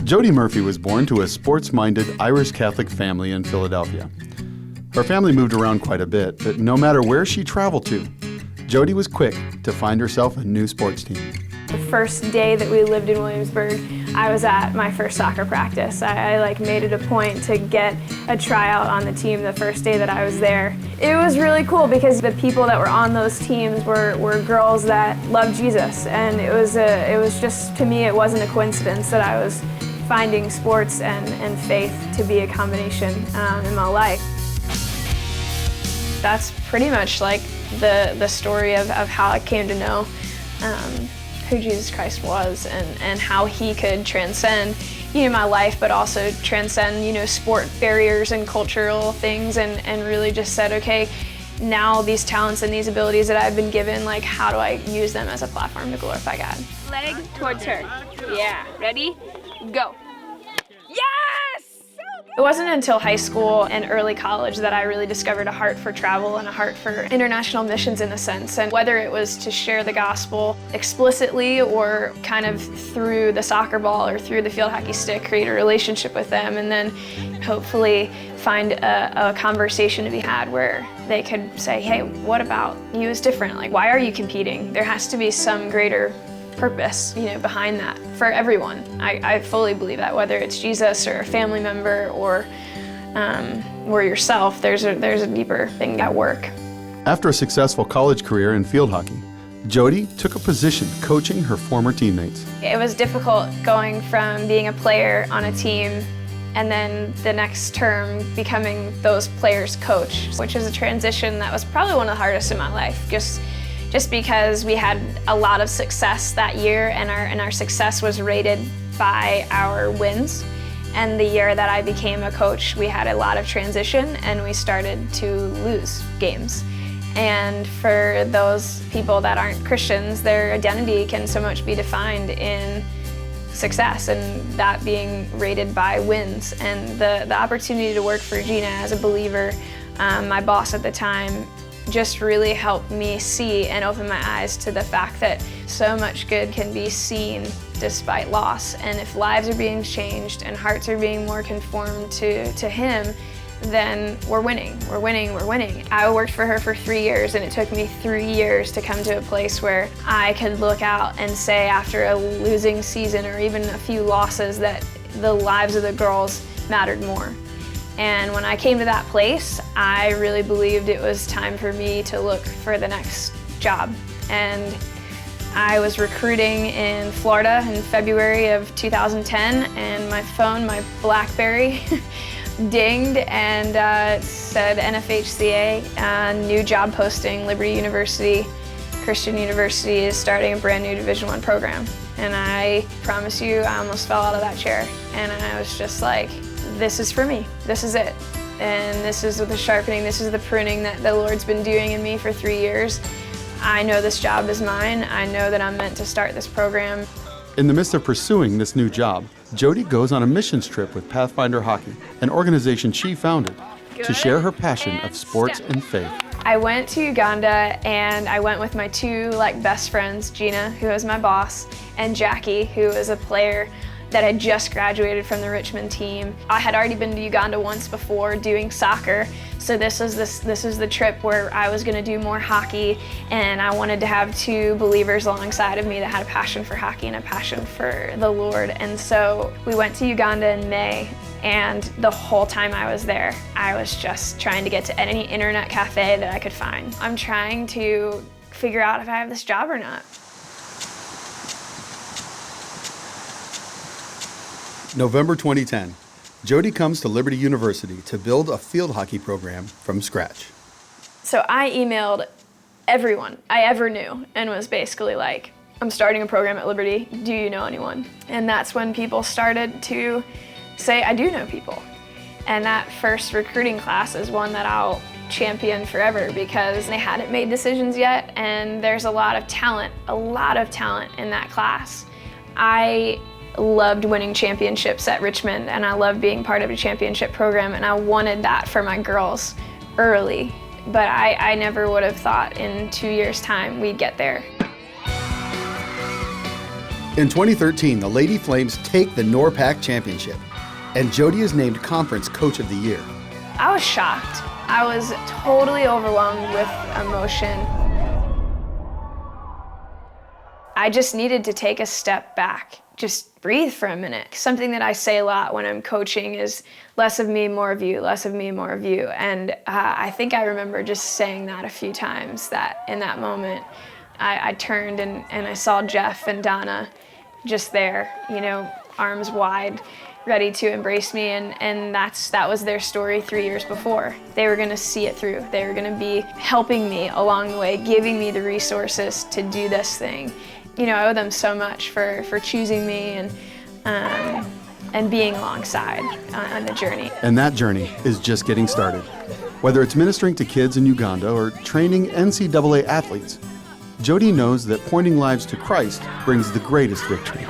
Jodi Murphy was born to a sports-minded Irish Catholic family in Philadelphia. Her family moved around quite a bit, but no matter where she traveled to, Jodi was quick to find herself a new sports team. The first day that we lived in Williamsburg, I was at my first soccer practice. I made it a point to get a tryout on the team the first day that I was there. It was really cool because the people that were on those teams were girls that loved Jesus, and it was just, to me, it wasn't a coincidence that I was finding sports and faith to be a combination in my life. That's pretty much like the story of how I came to know who Jesus Christ was and how he could transcend, my life, but also transcend, sport barriers and cultural things, and really just said, okay, now these talents and these abilities that I've been given, how do I use them as a platform to glorify God? Leg towards her. Yeah, ready? Go. Yes! It wasn't until high school and early college that I really discovered a heart for travel and a heart for international missions in a sense. And whether it was to share the gospel explicitly or kind of through the soccer ball or through the field hockey stick, create a relationship with them, and then hopefully find a conversation to be had where they could say, hey, what about you is different? Why are you competing? There has to be some greater purpose, behind that for everyone. I fully believe that, whether it's Jesus or a family member or yourself, there's a deeper thing at work. After a successful college career in field hockey, Jodi took a position coaching her former teammates. It was difficult going from being a player on a team and then the next term becoming those players' coach, which is a transition that was probably one of the hardest in my life. Just because we had a lot of success that year, and our success was rated by our wins. And the year that I became a coach, we had a lot of transition and we started to lose games. And for those people that aren't Christians, their identity can so much be defined in success, and that being rated by wins. And the opportunity to work for Gina as a believer, my boss at the time, just really helped me see and open my eyes to the fact that so much good can be seen despite loss. And if lives are being changed and hearts are being more conformed to him, then we're winning, we're winning, we're winning. I worked for her for 3 years, and it took me 3 years to come to a place where I could look out and say, after a losing season or even a few losses, that the lives of the girls mattered more. And when I came to that place, I really believed it was time for me to look for the next job. And I was recruiting in Florida in February of 2010, and my phone, my BlackBerry, dinged, and it said NFHCA, new job posting, Liberty University, Christian University is starting a brand new Division I program. And I promise you, I almost fell out of that chair. And I was just like, this is for me, this is it. And this is the sharpening, this is the pruning that the Lord's been doing in me for 3 years. I know this job is mine. I know that I'm meant to start this program. In the midst of pursuing this new job, Jodi goes on a missions trip with Pathfinder Hockey, an organization she founded, to share her passion of sports and faith. I went to Uganda, and I went with my two best friends, Gina, who was my boss, and Jackie, who was a player that had just graduated from the Richmond team. I had already been to Uganda once before doing soccer, so this was the trip where I was going to do more hockey, and I wanted to have two believers alongside of me that had a passion for hockey and a passion for the Lord. And so we went to Uganda in May, and the whole time I was there, I was just trying to get to any internet cafe that I could find. I'm trying to figure out if I have this job or not. November 2010, Jodi comes to Liberty University to build a field hockey program from scratch. So I emailed everyone I ever knew and was basically like, I'm starting a program at Liberty, do you know anyone? And that's when people started to say, I do know people. And that first recruiting class is one that I'll champion forever, because they hadn't made decisions yet, and there's a lot of talent in that class. I loved winning championships at Richmond, and I loved being part of a championship program, and I wanted that for my girls early, but I never would have thought in 2 years' time we'd get there. In 2013, the Lady Flames take the NORPAC championship, and Jodi is named Conference Coach of the Year. I was shocked. I was totally overwhelmed with emotion. I just needed to take a step back, just breathe for a minute. Something that I say a lot when I'm coaching is less of me, more of you, less of me, more of you. And I think I remember just saying that a few times, that in that moment, I turned and I saw Jeff and Donna just there, you know, arms wide, ready to embrace me, and that was their story 3 years before. They were gonna see it through. They were gonna be helping me along the way, giving me the resources to do this thing. You know, I owe them so much for choosing me and being alongside on the journey. And that journey is just getting started. Whether it's ministering to kids in Uganda or training NCAA athletes, Jodi knows that pointing lives to Christ brings the greatest victory.